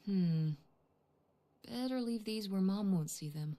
Better leave these where Mom won't see them.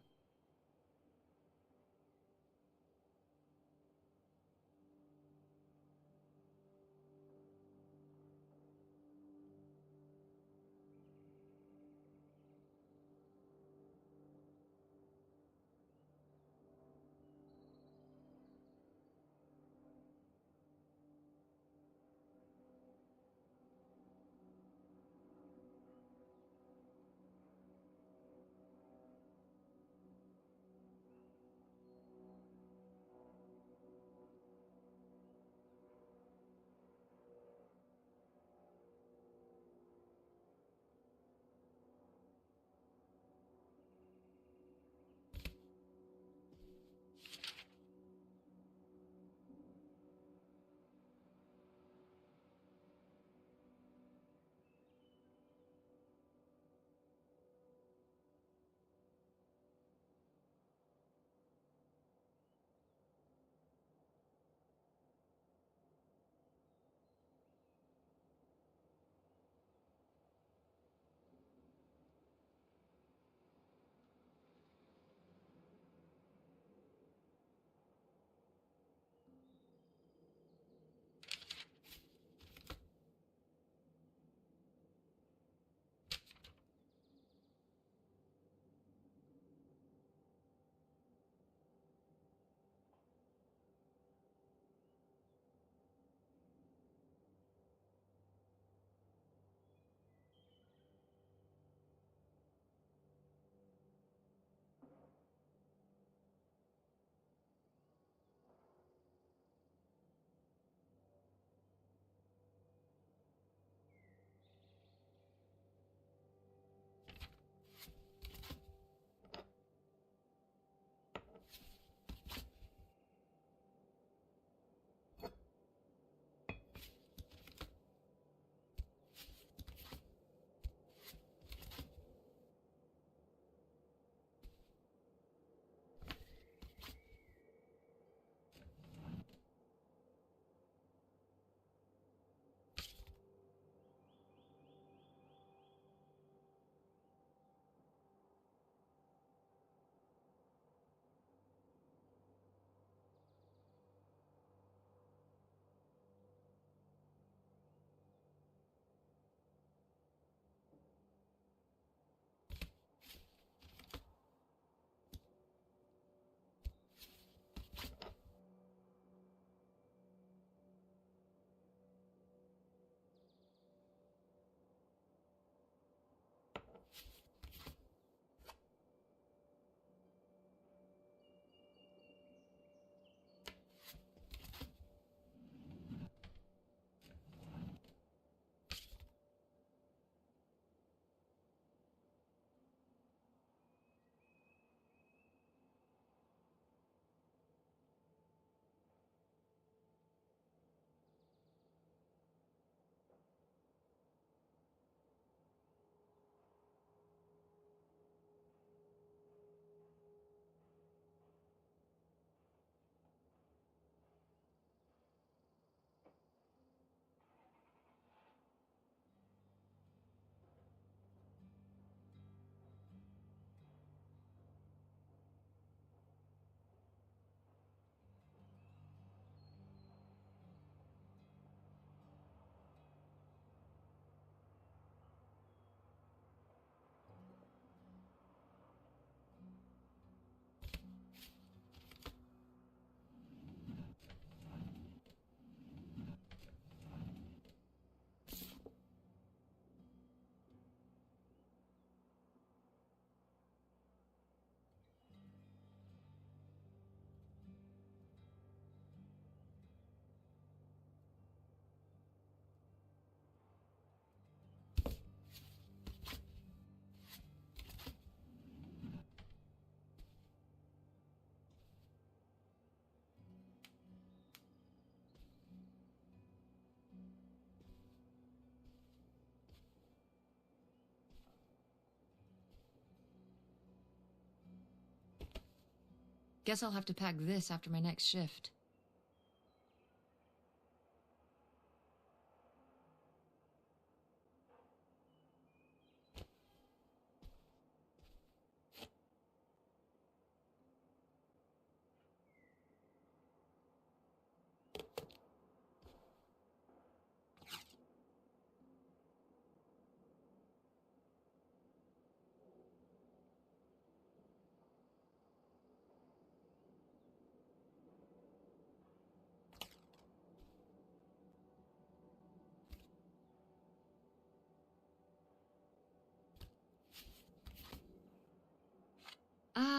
Guess I'll have to pack this after my next shift.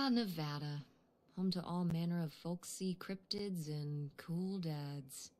Ah, Nevada. Home to all manner of folksy cryptids and cool dads.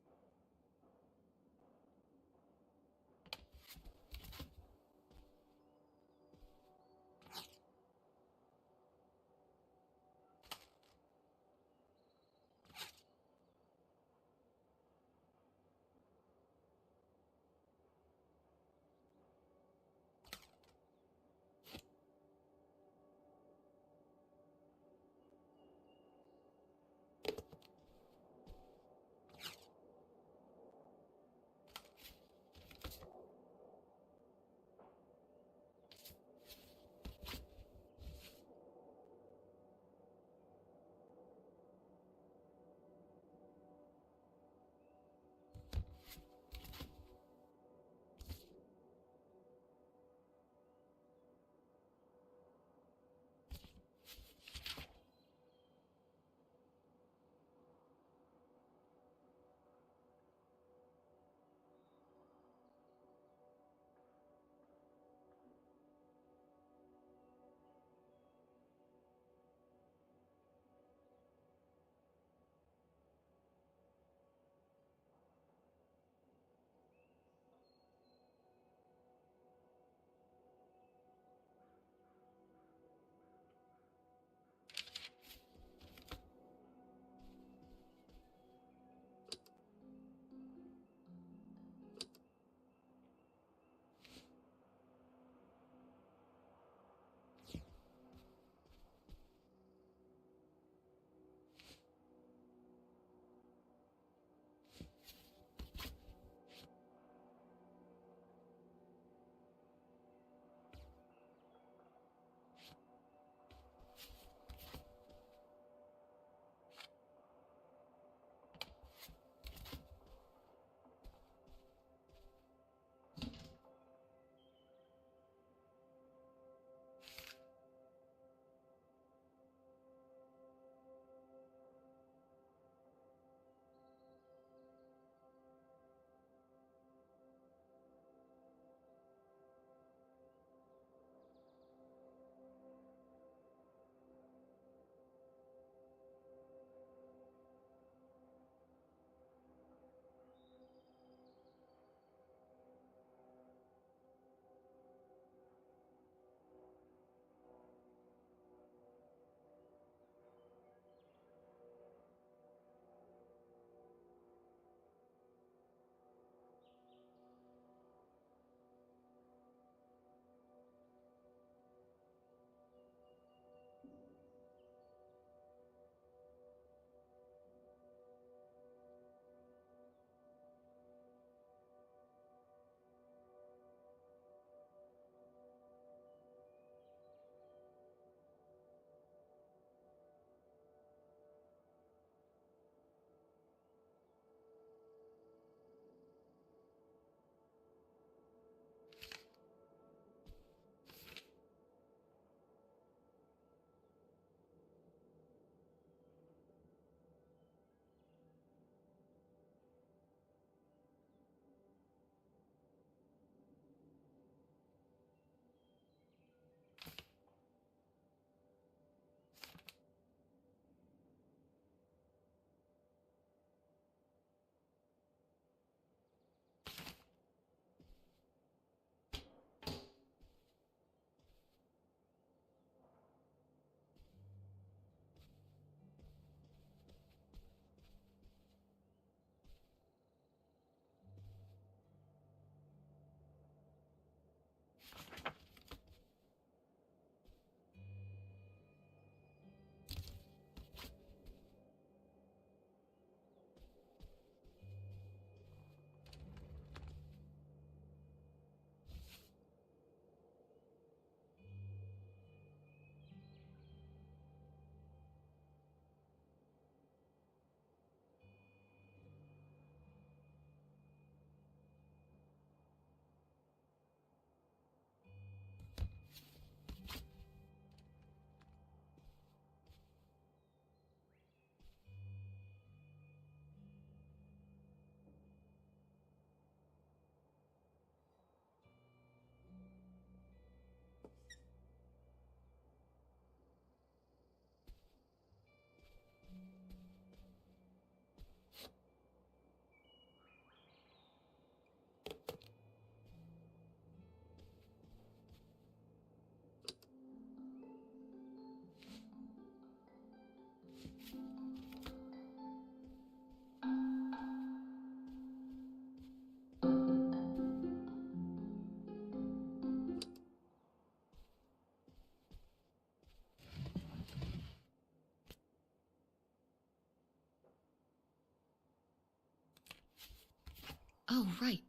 right.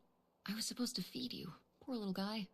I was supposed to feed you. Poor little guy.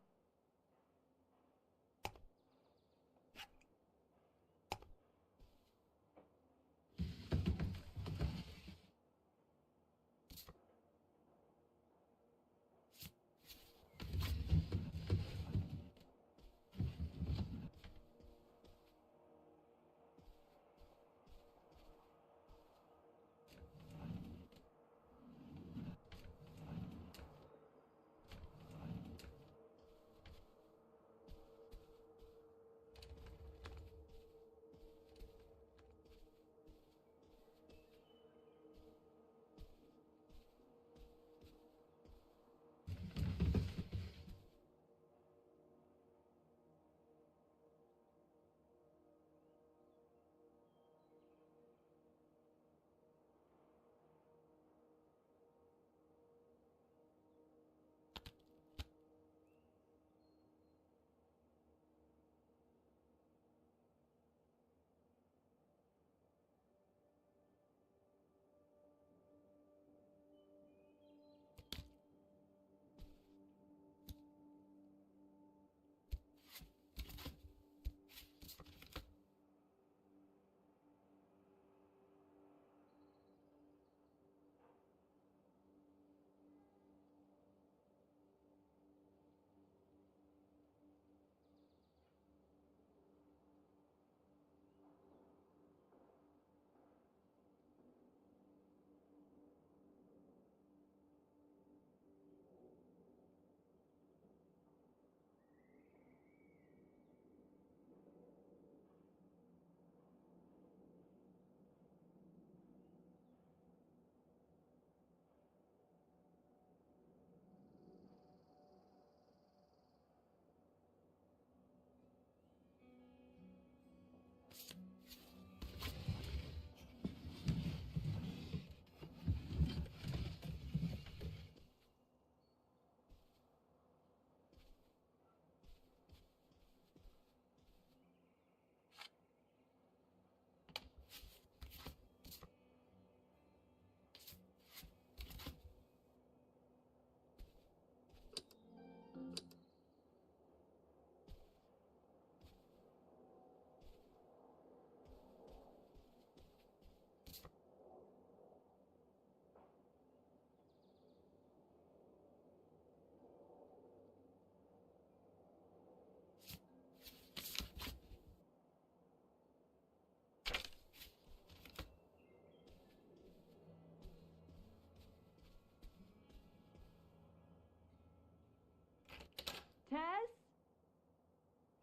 Tess?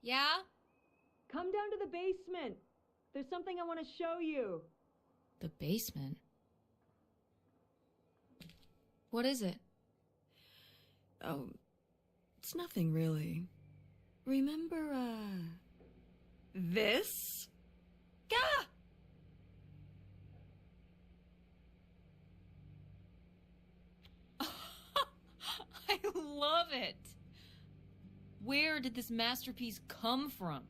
Yeah? Come down to the basement. There's something I want to show you. The basement? What is it? Oh, it's nothing really. Remember, this? Gah! I love it! Where did this masterpiece come from?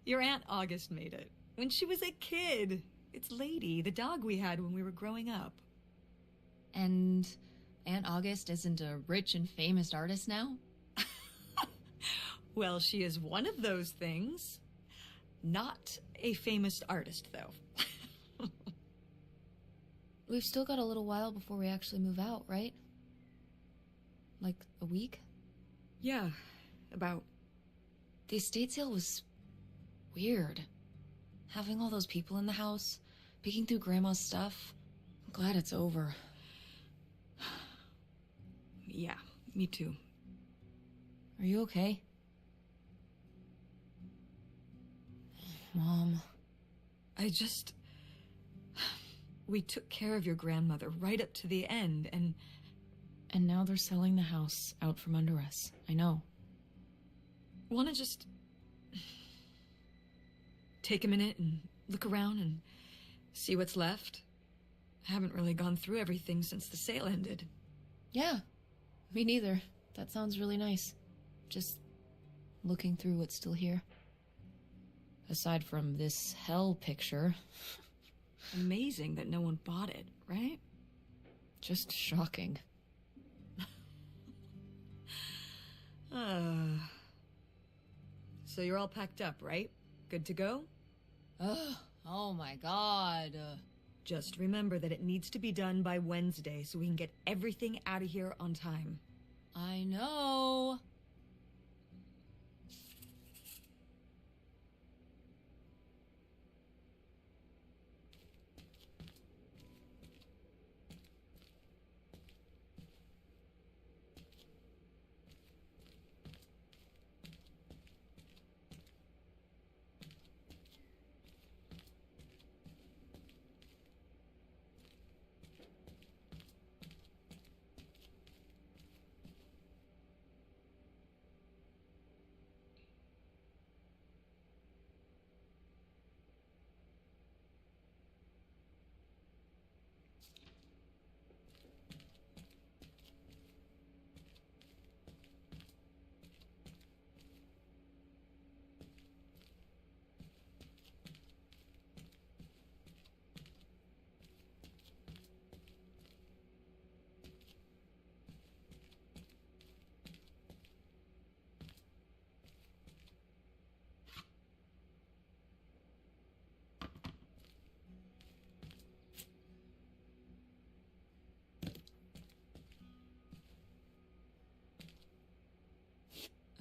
Your Aunt August made it. When she was a kid. It's Lady, the dog we had when we were growing up. And Aunt August isn't a rich and famous artist now? Well, she is one of those things. Not a famous artist, though. We've still got a little while before we actually move out, right? Like a week? Yeah, about. The estate sale was weird. Having all those people in the house, picking through Grandma's stuff. I'm glad it's over. Yeah, me too. Are you okay? Mom. We took care of your grandmother right up to the end, and now they're selling the house out from under us. I know. want to just take a minute and look around and see what's left. I haven't really gone through everything since the sale ended. Yeah, me neither. That sounds really nice. Just looking through what's still here. Aside from this hell picture. Amazing that no one bought it, right? Just shocking. So you're all packed up, right? Good to go? Ugh, oh my god. Just remember that it needs to be done by Wednesday so we can get everything out of here on time. I know.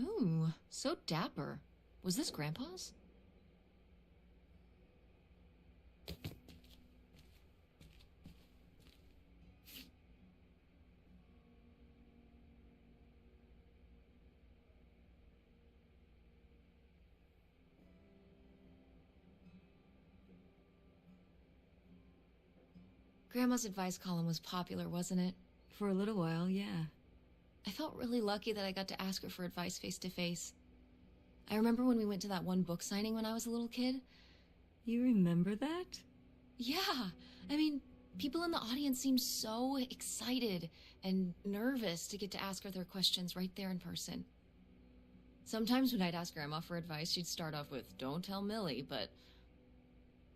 Ooh, so dapper. Was this Grandpa's? Grandma's advice column was popular, wasn't it? For a little while, yeah. I felt really lucky that I got to ask her for advice face to face. I remember when we went to that one book signing when I was a little kid. You remember that? Yeah, I mean, people in the audience seemed so excited and nervous to get to ask her their questions right there in person. Sometimes when I'd ask Grandma for advice, she'd start off with, "Don't tell Millie," but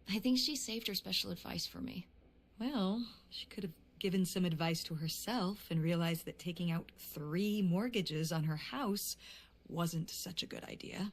I think she saved her special advice for me. Well, she could have given some advice to herself and realized that taking out 3 mortgages on her house wasn't such a good idea.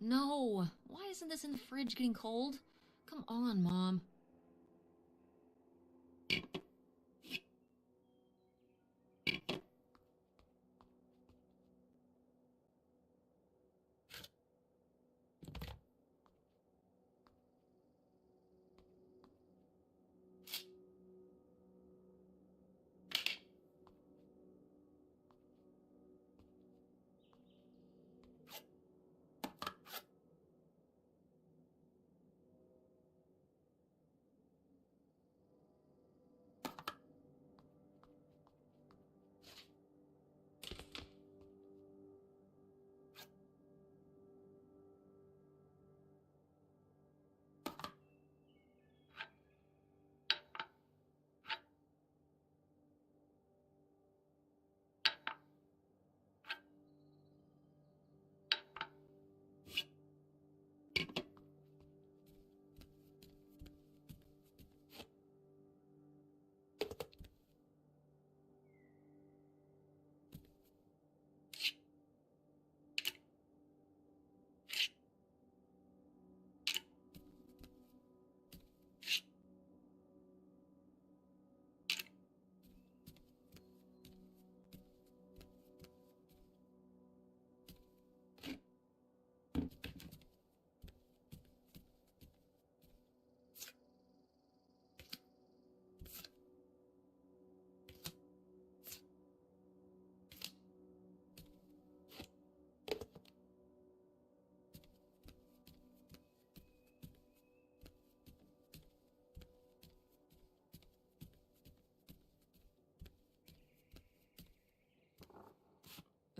No! Why isn't this in the fridge getting cold? Come on, Mom.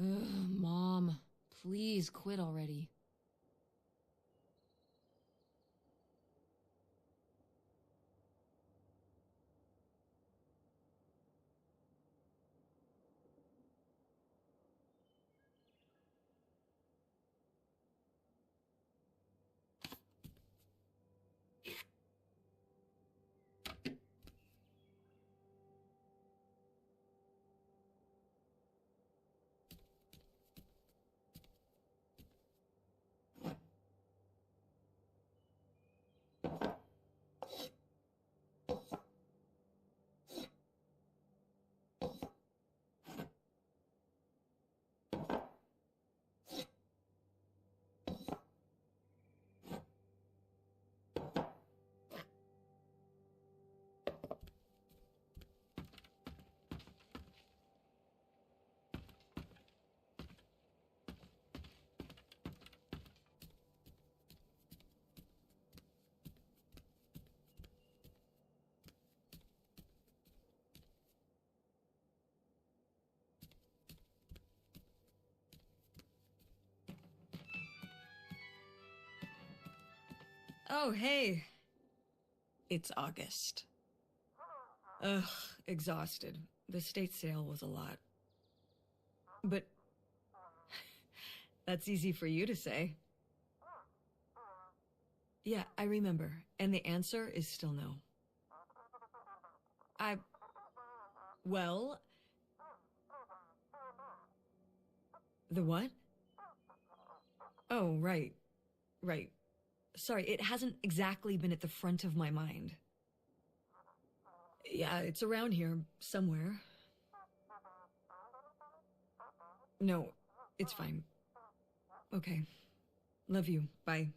Ugh, Mom. Please quit already. Oh, hey. It's August. Ugh, exhausted. The state sale was a lot. But that's easy for you to say. Yeah, I remember. And the answer is still no. Well... The what? Oh, right. Right. Sorry, it hasn't exactly been at the front of my mind. Yeah, it's around here, somewhere. No, it's fine. Okay. Love you. Bye.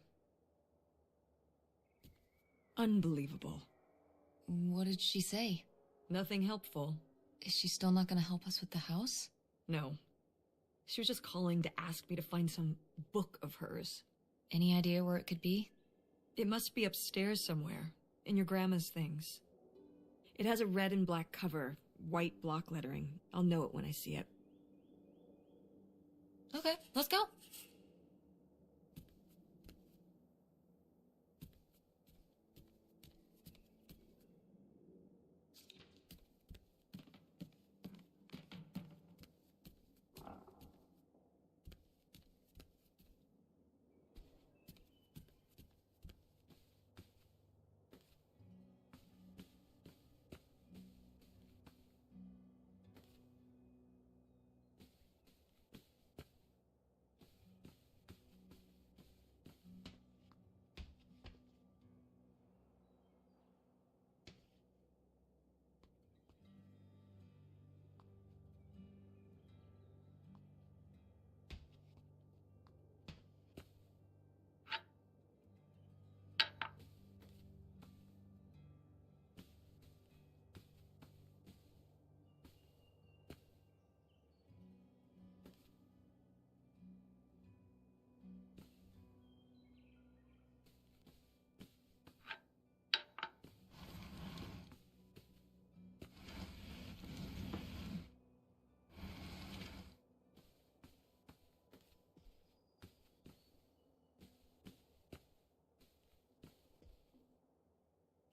Unbelievable. What did she say? Nothing helpful. Is she still not gonna help us with the house? No. She was just calling to ask me to find some book of hers. Any idea where it could be? It must be upstairs somewhere, in your grandma's things. It has a red and black cover, white block lettering. I'll know it when I see it. Okay, let's go.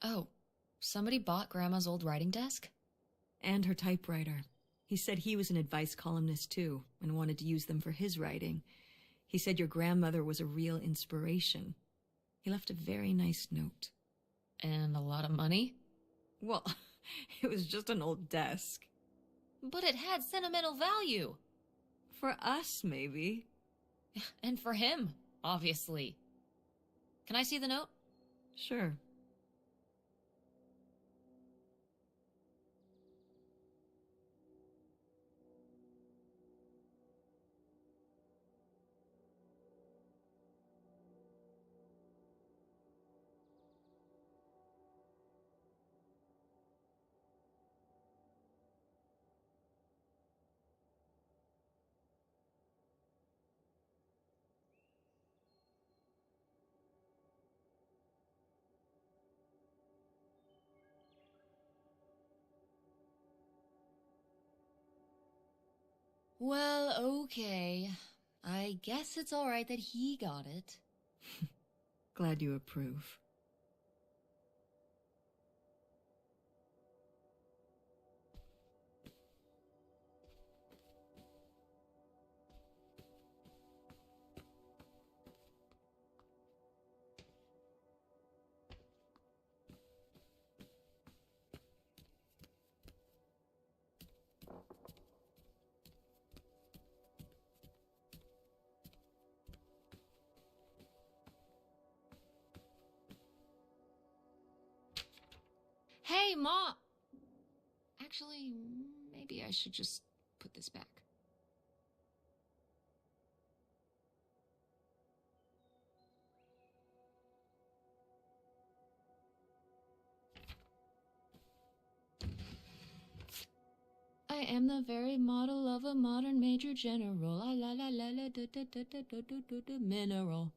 Oh, somebody bought Grandma's old writing desk? And her typewriter. He said he was an advice columnist too, and wanted to use them for his writing. He said your grandmother was a real inspiration. He left a very nice note. And a lot of money? Well, it was just an old desk. But it had sentimental value. For us, maybe. And for him, obviously. Can I see the note? Sure. Well, okay. I guess it's alright that he got it. Glad you approve. Hey, Ma! Actually, maybe I should just put this back. I am the very model of a modern major general. La la la la la da da da da da da da da mineral.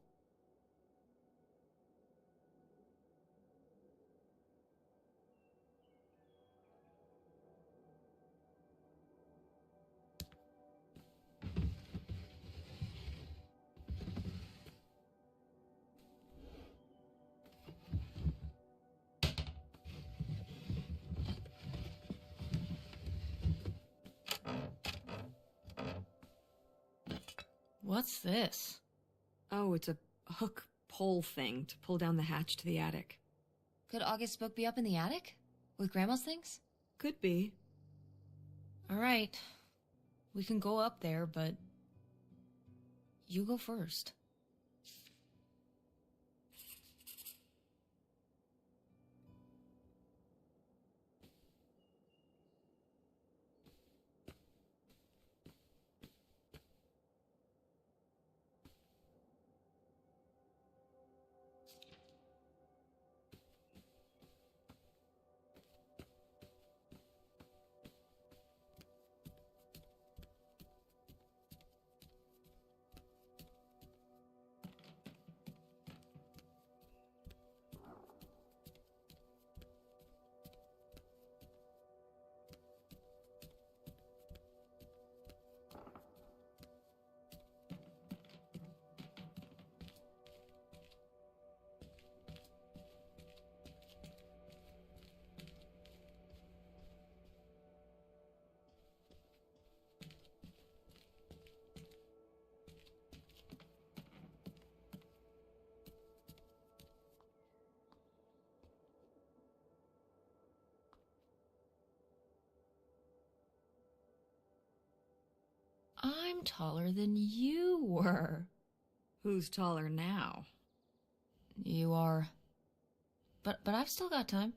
What's this? Oh, it's a hook pole thing to pull down the hatch to the attic. Could August's book be up in the attic? With Grandma's things? Could be. Alright. We can go up there, but... you go first. I'm taller than you were. Who's taller now? You are. But I've still got time.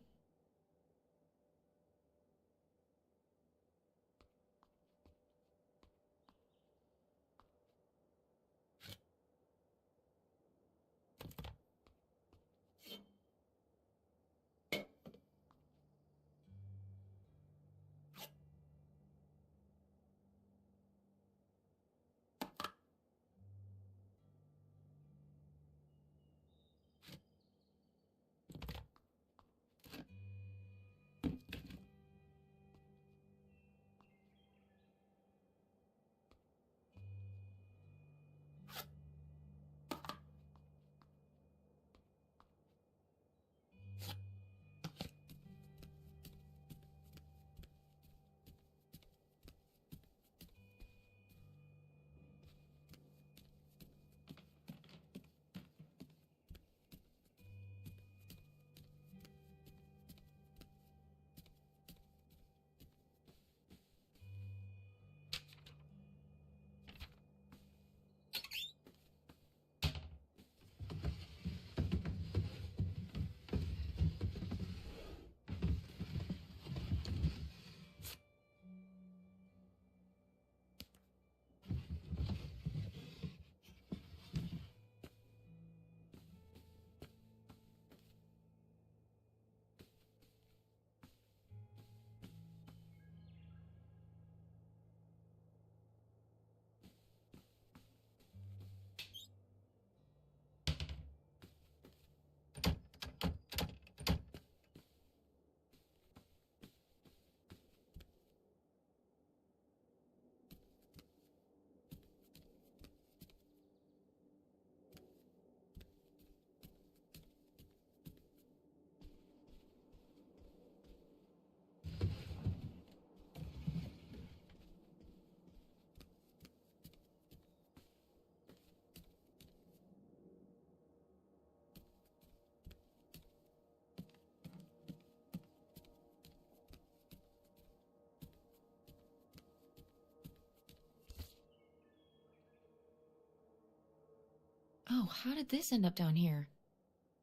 Oh, how did this end up down here?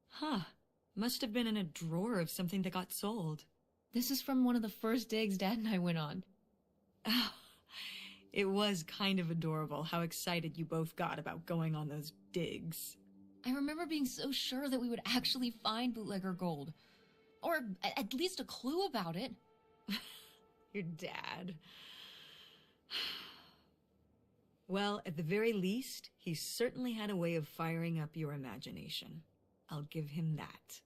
Huh. Must have been in a drawer of something that got sold. This is from one of the first digs Dad and I went on. Oh, it was kind of adorable how excited you both got about going on those digs. I remember being so sure that we would actually find bootlegger gold. Or at least a clue about it. Your dad. Well, at the very least, he certainly had a way of firing up your imagination. I'll give him that.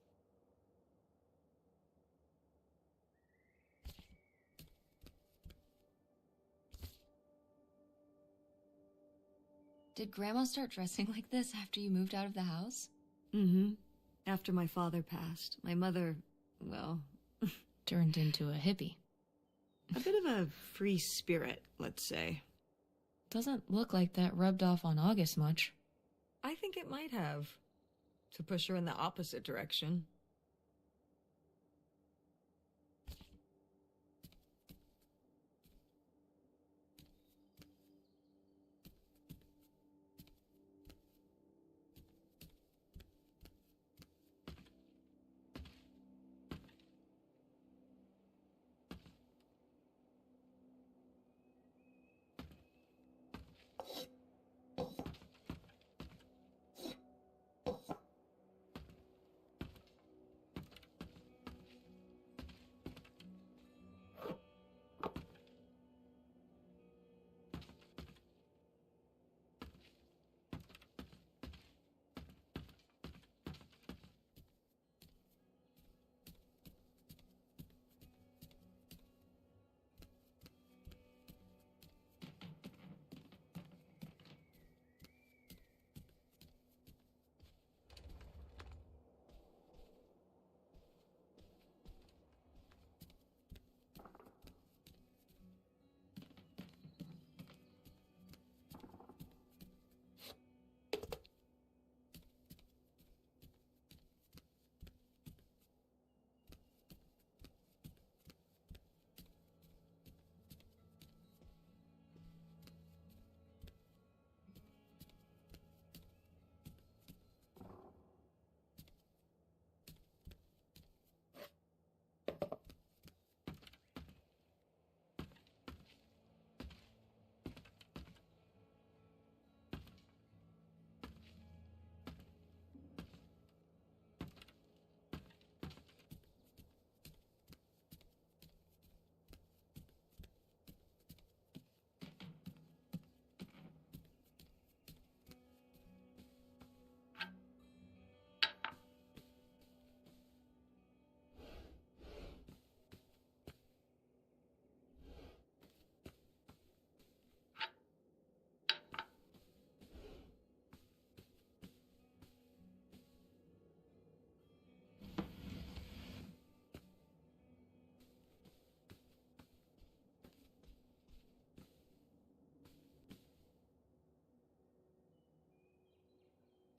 Did Grandma start dressing like this after you moved out of the house? Mm-hmm. After my father passed, my mother, well... turned into a hippie. A bit of a free spirit, let's say. Doesn't look like that rubbed off on August much. I think it might have. To push her in the opposite direction.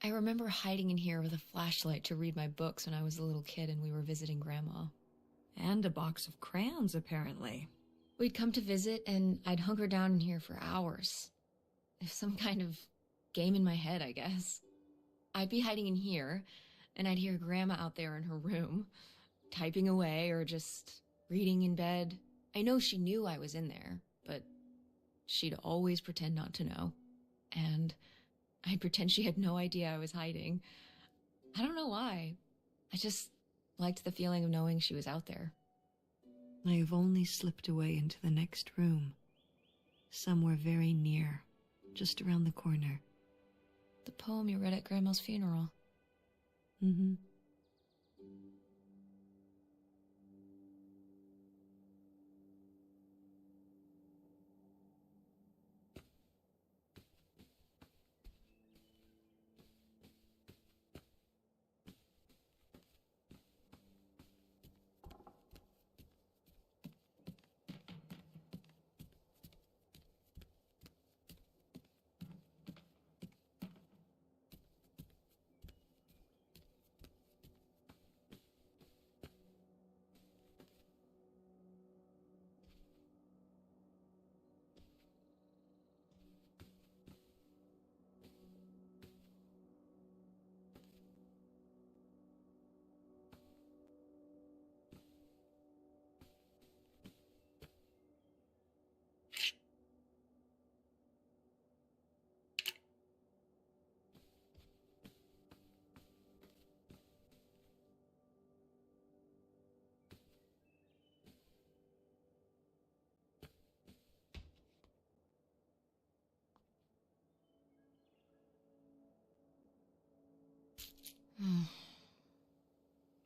I remember hiding in here with a flashlight to read my books when I was a little kid and we were visiting Grandma. And a box of crayons, apparently. We'd come to visit and I'd hunker down in here for hours. If some kind of game in my head, I guess. I'd be hiding in here, and I'd hear Grandma out there in her room, typing away or just reading in bed. I know she knew I was in there, but she'd always pretend not to know. And I'd pretend she had no idea I was hiding. I don't know why. I just liked the feeling of knowing she was out there. I have only slipped away into the next room. Somewhere very near, just around the corner. The poem you read at Grandma's funeral. Mm-hmm.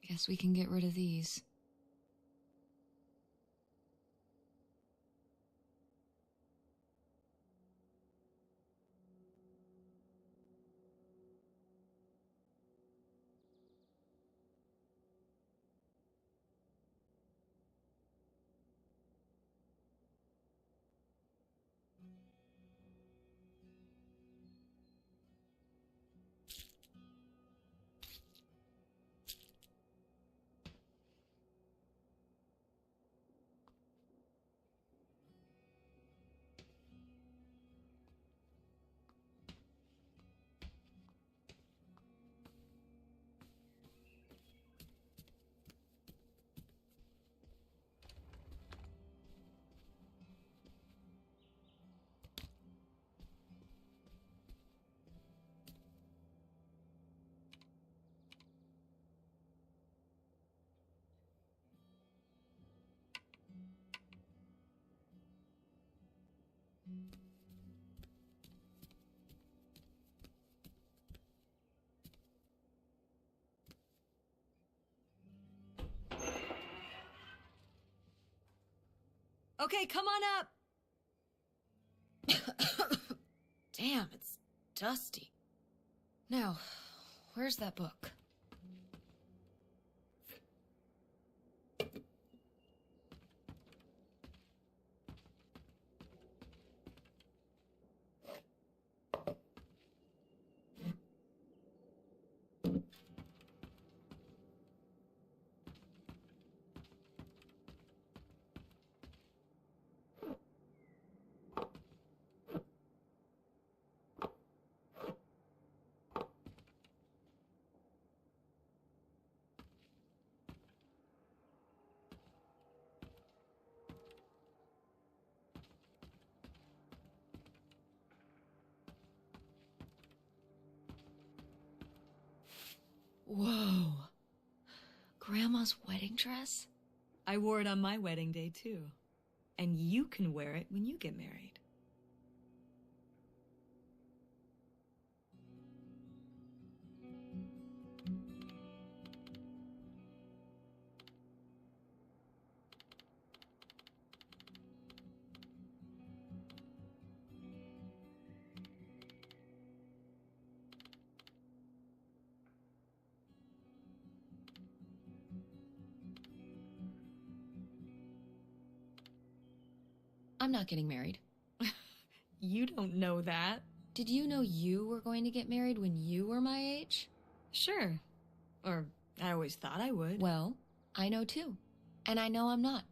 Guess we can get rid of these. Okay, come on up! Damn, it's dusty. Now, where's that book? Whoa. Grandma's wedding dress? I wore it on my wedding day, too. And you can wear it when you get married. I'm not getting married. You don't know that. Did you know you were going to get married when you were my age? Sure. Or I always thought I would. Well, I know too. And I know I'm not.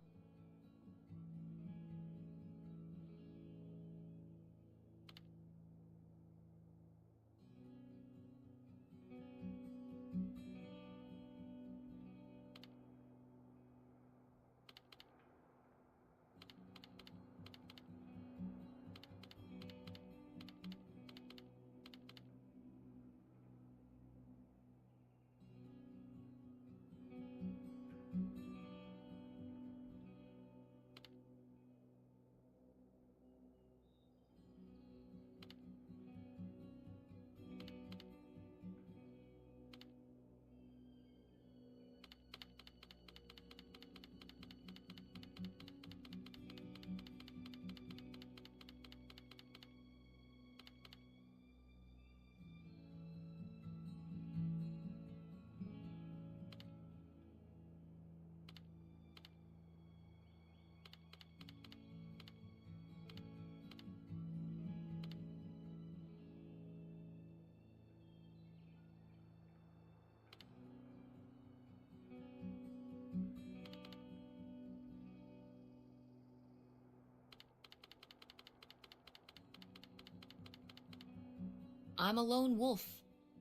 I'm a lone wolf.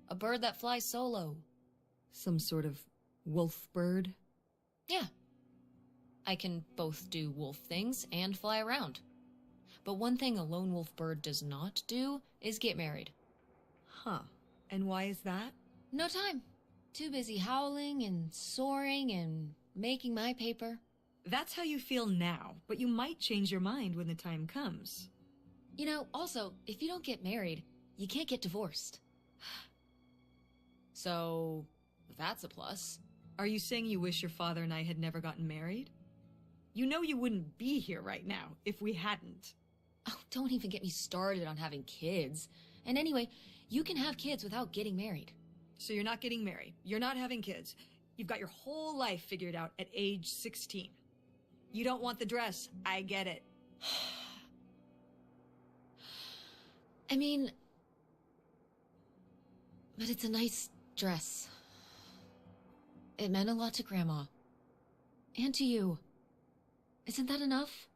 A bird that flies solo. Some sort of wolf bird? Yeah. I can both do wolf things and fly around. But one thing a lone wolf bird does not do is get married. Huh. And why is that? No time. Too busy howling and soaring and making my paper. That's how you feel now, but you might change your mind when the time comes. You know, also, if you don't get married, you can't get divorced. So, that's a plus. Are you saying you wish your father and I had never gotten married? You know you wouldn't be here right now if we hadn't. Oh, don't even get me started on having kids. And anyway, you can have kids without getting married. So you're not getting married. You're not having kids. You've got your whole life figured out at age 16. You don't want the dress. I get it. I mean... But it's a nice dress. It meant a lot to Grandma. And to you. Isn't that enough?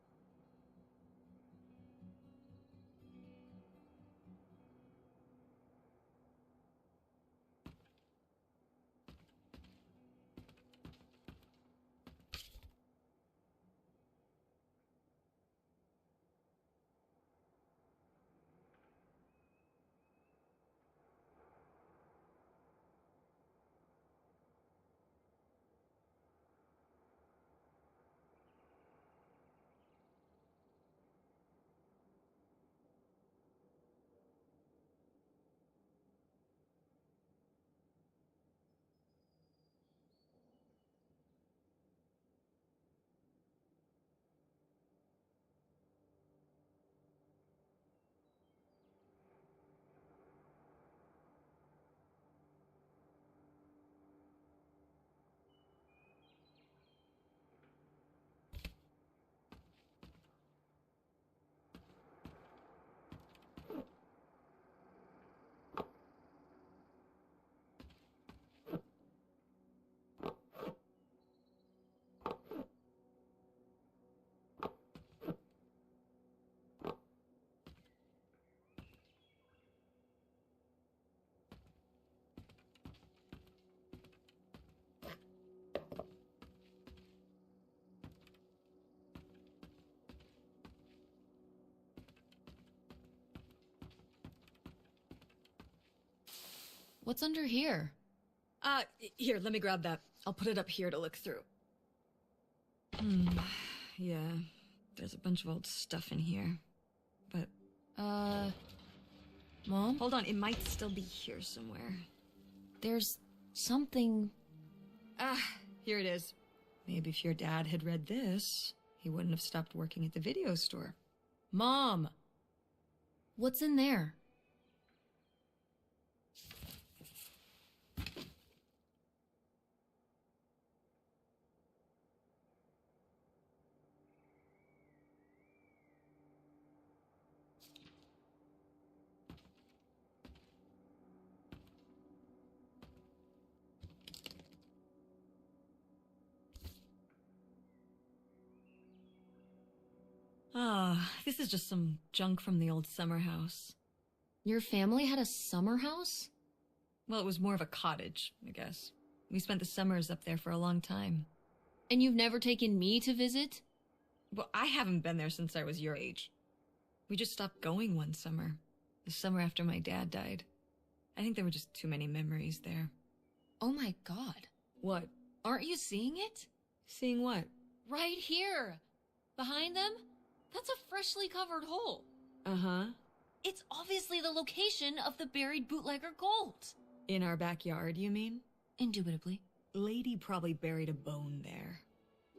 What's under here? Here, let me grab that. I'll put it up here to look through. Yeah, there's a bunch of old stuff in here. But... Mom? Hold on, it might still be here somewhere. There's something... Here it is. Maybe if your dad had read this, he wouldn't have stopped working at the video store. Mom! What's in there? This is just some junk from the old summer house. Your family had a summer house? Well, it was more of a cottage, I guess. We spent the summers up there for a long time. And you've never taken me to visit? Well, I haven't been there since I was your age. We just stopped going one summer. The summer after my dad died. I think there were just too many memories there. Oh my god. What? Aren't you seeing it? Seeing what? Right here! Behind them? That's a freshly covered hole. Uh-huh. It's obviously the location of the buried bootlegger gold. In our backyard, you mean? Indubitably. Lady probably buried a bone there.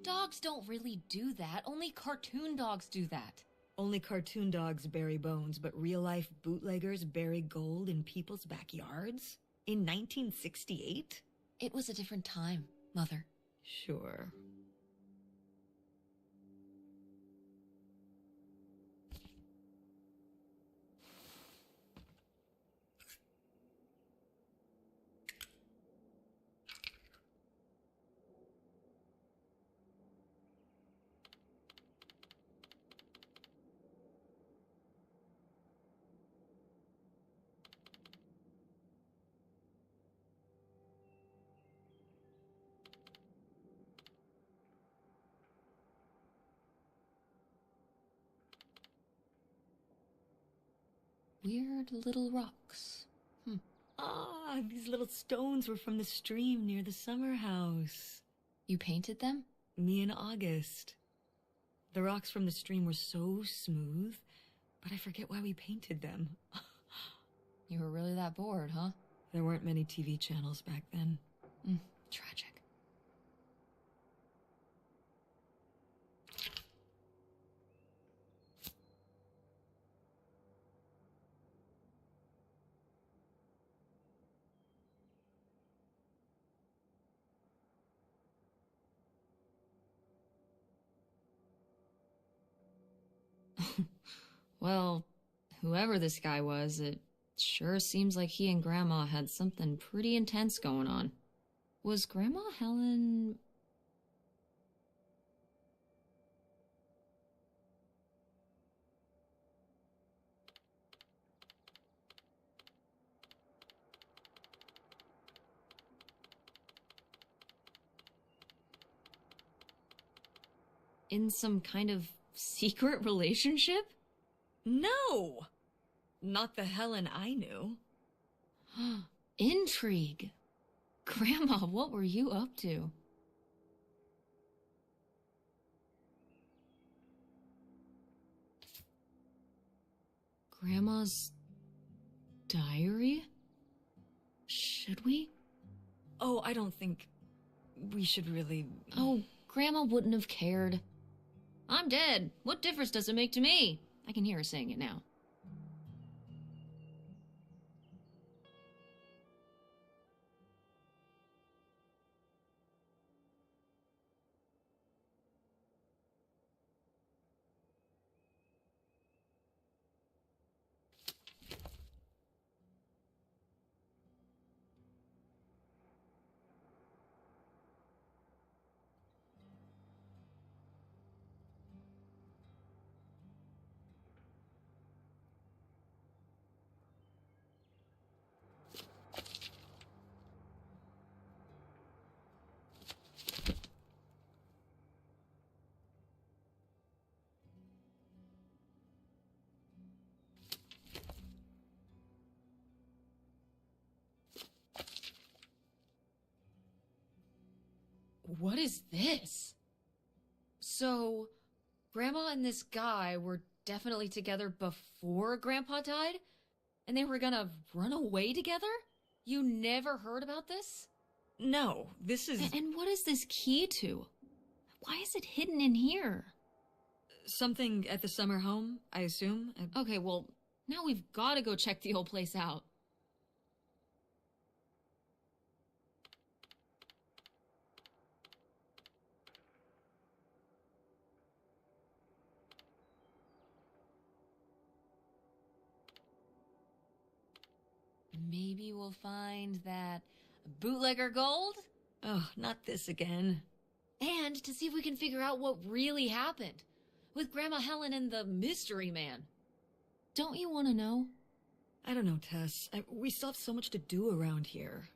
Dogs don't really do that. Only cartoon dogs do that. Only cartoon dogs bury bones, but real-life bootleggers bury gold in people's backyards? In 1968? It was a different time, Mother. Sure. Weird little rocks. These little stones were from the stream near the summer house. You painted them? Me and August. The rocks from the stream were so smooth, but I forget why we painted them. You were really that bored, huh? There weren't many TV channels back then. Tragic. Well, whoever this guy was, it sure seems like he and Grandma had something pretty intense going on. Was Grandma Helen... in some kind of secret relationship? No! Not the Helen I knew. Intrigue. Grandma, what were you up to? Grandma's diary? Should we? Oh, I don't think we should really... Oh, Grandma wouldn't have cared. I'm dead. What difference does it make to me? I can hear her saying it now. What is this? So, Grandma and this guy were definitely together before Grandpa died? And they were gonna run away together? You never heard about this? No, this is... And what is this key to? Why is it hidden in here? something at the summer home, I assume? Okay, well, now we've gotta go check the old place out. Maybe we'll find that bootlegger gold? Oh, not this again. And to see if we can figure out what really happened with Grandma Helen and the mystery man. Don't you want to know? I don't know, Tess. We still have so much to do around here.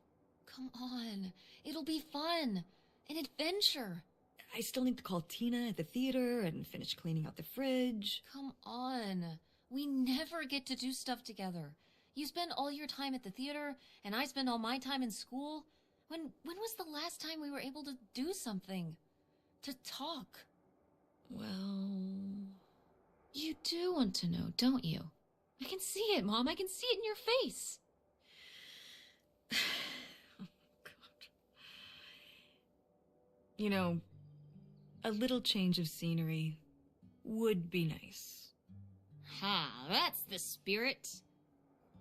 Come on. It'll be fun. An adventure. I still need to call Tina at the theater and finish cleaning out the fridge. Come on. We never get to do stuff together. You spend all your time at the theater, and I spend all my time in school. When was the last time we were able to do something? To talk? Well... You do want to know, don't you? I can see it, Mom. I can see it in your face. Oh, God. You know, a little change of scenery would be nice. Ha, that's the spirit.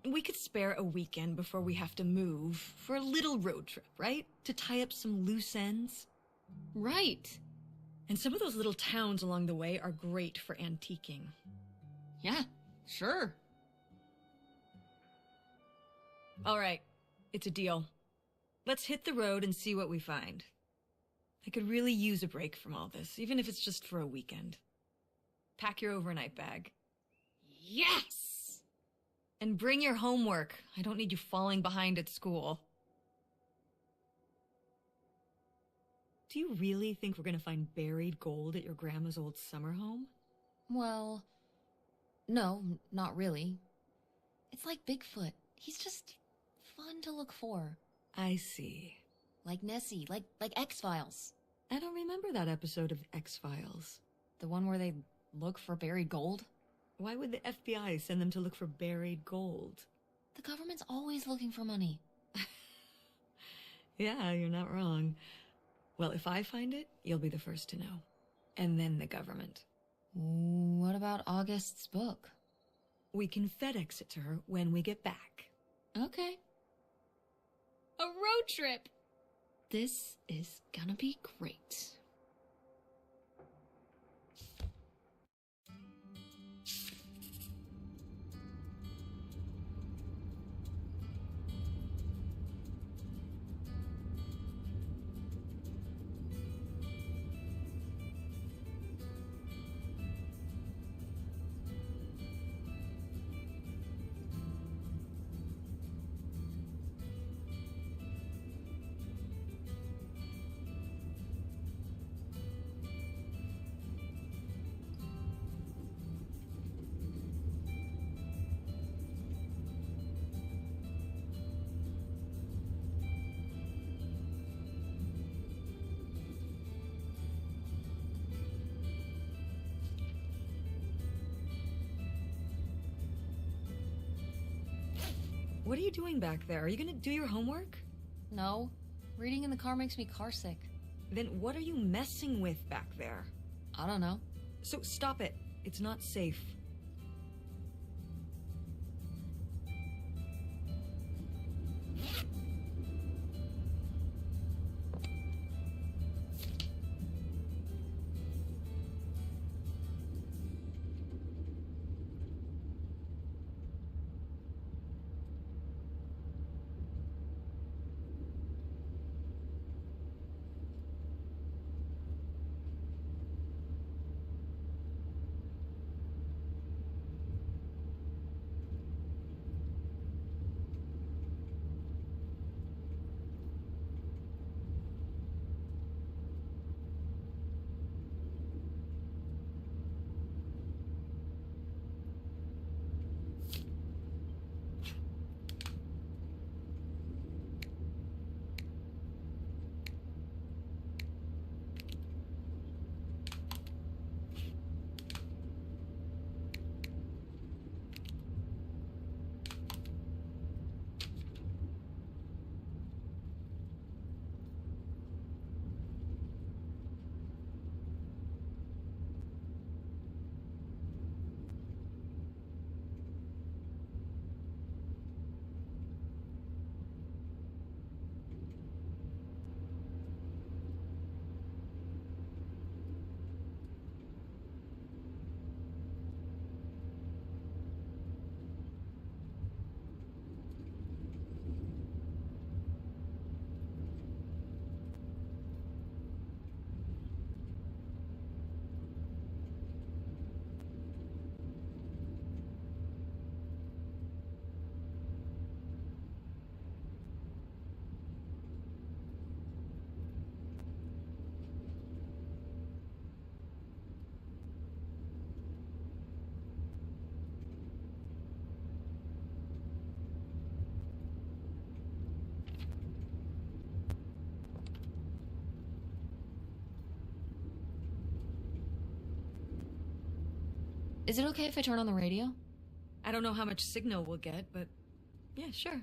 We could spare a weekend before we have to move for a little road trip, right? To tie up some loose ends. Right. And some of those little towns along the way are great for antiquing. Yeah, sure. All right, it's a deal. Let's hit the road and see what we find. I could really use a break from all this, even if it's just for a weekend. Pack your overnight bag. Yes! And bring your homework. I don't need you falling behind at school. Do you really think we're gonna find buried gold at your grandma's old summer home? Well, no, not really. It's like Bigfoot. He's just fun to look for. I see. Like Nessie, like X-Files. I don't remember that episode of X-Files. The one where they look for buried gold? Why would the FBI send them to look for buried gold? The government's always looking for money. Yeah, you're not wrong. Well, if I find it, you'll be the first to know. And then the government. What about August's book? We can FedEx it to her when we get back. Okay. A road trip! This is gonna be great. What are you doing back there? Are you gonna do your homework? No. Reading in the car makes me carsick. Then what are you messing with back there? I don't know. So stop it. It's not safe. Is it okay if I turn on the radio? I don't know how much signal we'll get, but yeah, sure.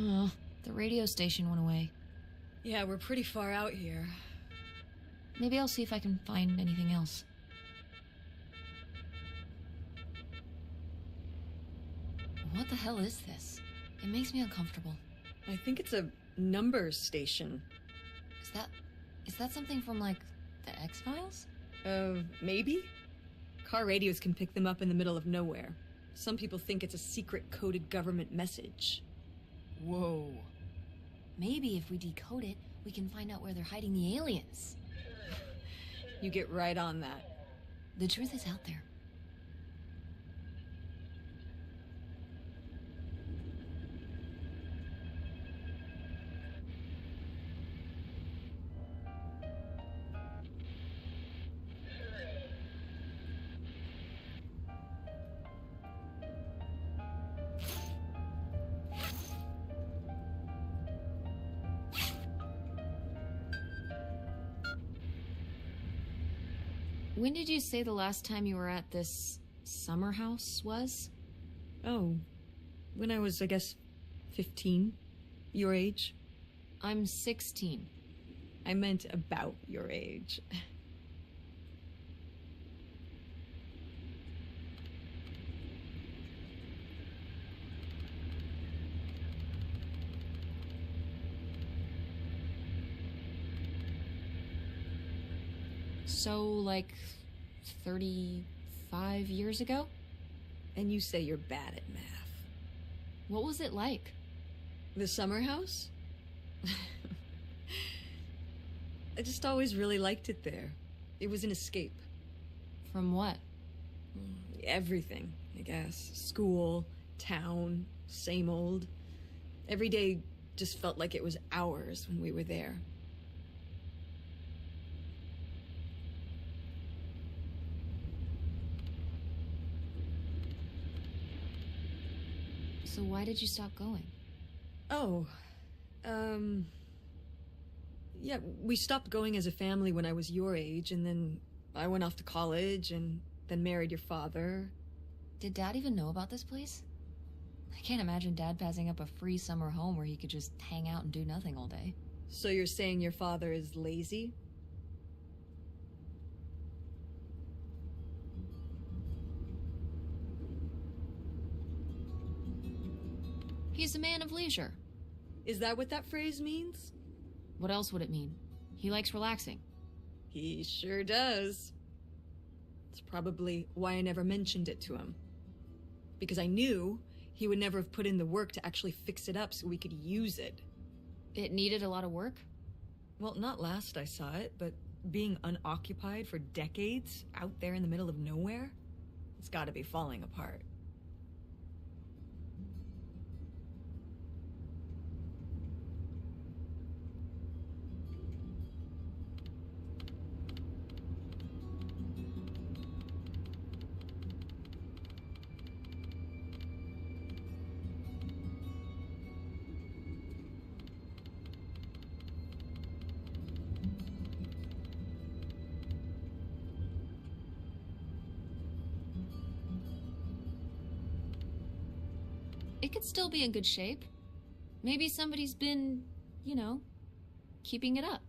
Oh, the radio station went away. Yeah, we're pretty far out here. Maybe I'll see if I can find anything else. What the hell is this? It makes me uncomfortable. I think it's a numbers station. Is that something from, like, the X-Files? Maybe? Car radios can pick them up in the middle of nowhere. Some people think it's a secret coded government message. Whoa. Maybe if we decode it, we can find out where they're hiding the aliens. You get right on that. The truth is out there. When did you say the last time you were at this summer house was? Oh, when I was, I guess, 15. Your age? I'm 16. I meant about your age. So, like, 35 years ago? And you say you're bad at math. What was it like? The summer house? I just always really liked it there. It was an escape. From what? Everything, I guess. School, town, same old. Every day just felt like it was hours when we were there. So why did you stop going? Oh, yeah, we stopped going as a family when I was your age, and then I went off to college, and then married your father. Did Dad even know about this place? I can't imagine Dad passing up a free summer home where he could just hang out and do nothing all day. So you're saying your father is lazy? He's a man of leisure. Is that what that phrase means? What else would it mean? He likes relaxing. He sure does. It's probably why I never mentioned it to him. Because I knew he would never have put in the work to actually fix it up so we could use it. It needed a lot of work? Well, not last I saw it, but being unoccupied for decades out there in the middle of nowhere, it's gotta be falling apart. It could still be in good shape. Maybe somebody's been, keeping it up.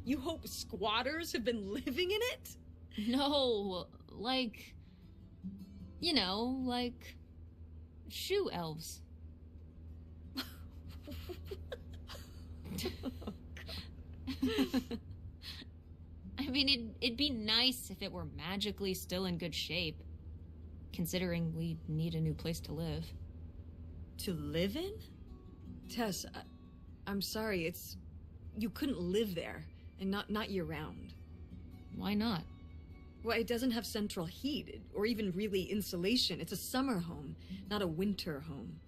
You hope squatters have been living in it? No, like shoe elves. I mean, it'd be nice if it were magically still in good shape, considering we need a new place to live. To live in? Tess, I'm sorry, you couldn't live there, and not year-round. Why not? Well, it doesn't have central heat, or even really insulation. It's a summer home, not a winter home.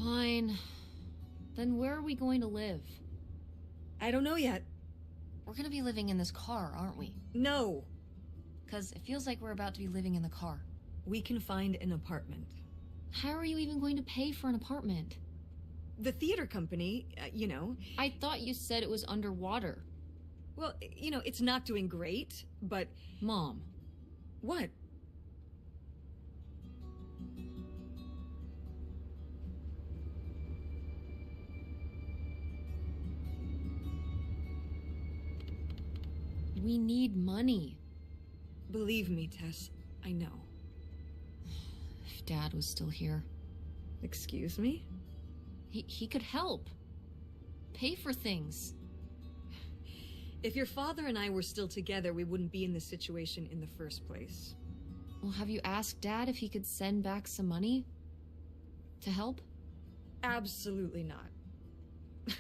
Fine. Then where are we going to live? I don't know yet. We're gonna be living in this car, aren't we? No. Because it feels like we're about to be living in the car. We can find an apartment. How are you even going to pay for an apartment? The theater company, you know. I thought you said it was underwater. Well, you know, it's not doing great, but... Mom. What? We need money. Believe me, Tess, I know. If Dad was still here. Excuse me? He could help. Pay for things. If your father and I were still together, we wouldn't be in this situation in the first place. Well, have you asked Dad if he could send back some money? To help? Absolutely not.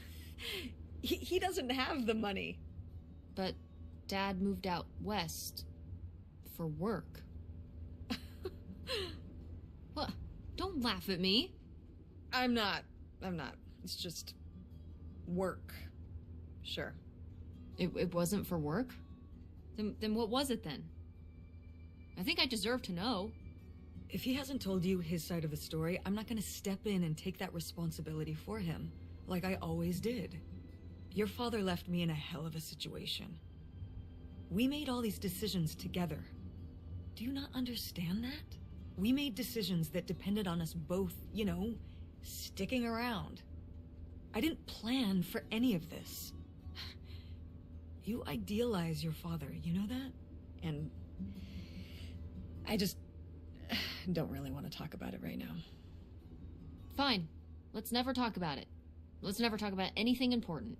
He doesn't have the money. But Dad moved out west. For work. What? Don't laugh at me. I'm not. It's just... work. Sure. It wasn't for work? Then what was it then? I think I deserve to know. If he hasn't told you his side of the story, I'm not gonna step in and take that responsibility for him, like I always did. Your father left me in a hell of a situation. We made all these decisions together. Do you not understand that? We made decisions that depended on us both, you know, sticking around. I didn't plan for any of this. You idealize your father, you know that? And I just don't really want to talk about it right now. Fine. Let's never talk about it. Let's never talk about anything important.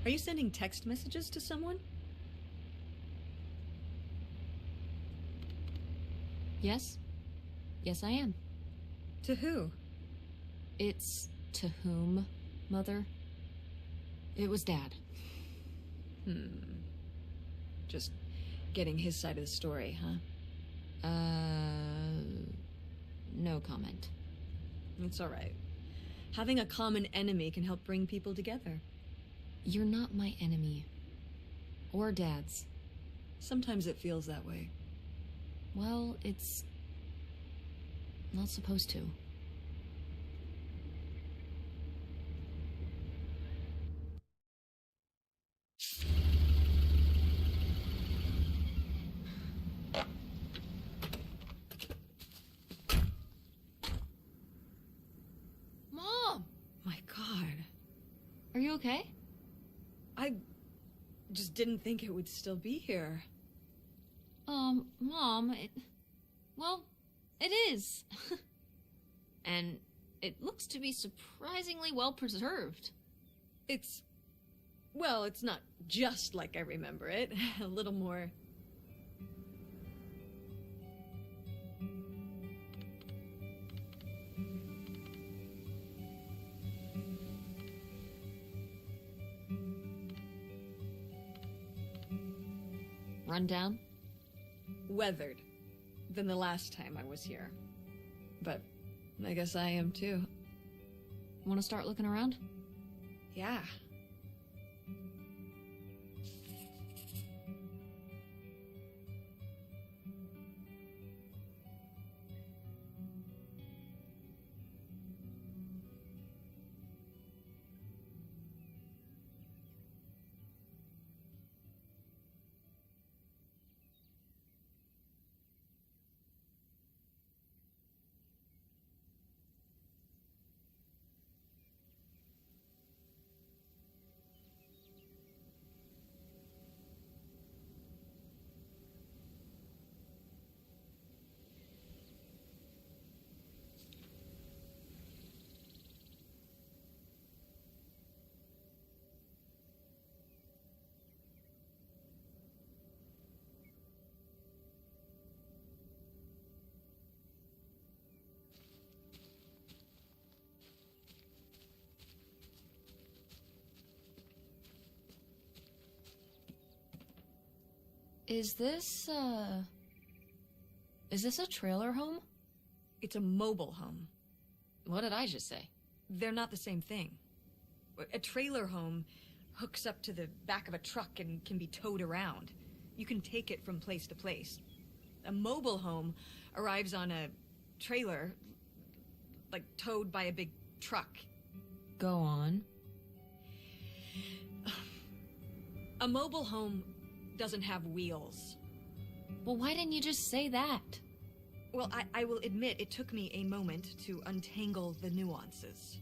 Are you sending text messages to someone? Yes? Yes, I am. To who? It's to whom, Mother? It was Dad. Just getting his side of the story, huh? No comment. It's all right. Having a common enemy can help bring people together. You're not my enemy. Or Dad's. Sometimes it feels that way. Well, it's not supposed to. you okay? I just didn't think it would still be here. Mom, well, it is. And it looks to be surprisingly well preserved. Well, it's not just like I remember it. A little more... Run down? weathered than the last time I was here. But I guess I am too. Want to start looking around? Yeah. Is this a trailer home? It's a mobile home. What did I just say? They're not the same thing. A trailer home hooks up to the back of a truck and can be towed around. You can take it from place to place. A mobile home arrives on a trailer, like towed by a big truck. Go on. A mobile home doesn't have wheels. Well, why didn't you just say that? Well, I will admit it took me a moment to untangle the nuances.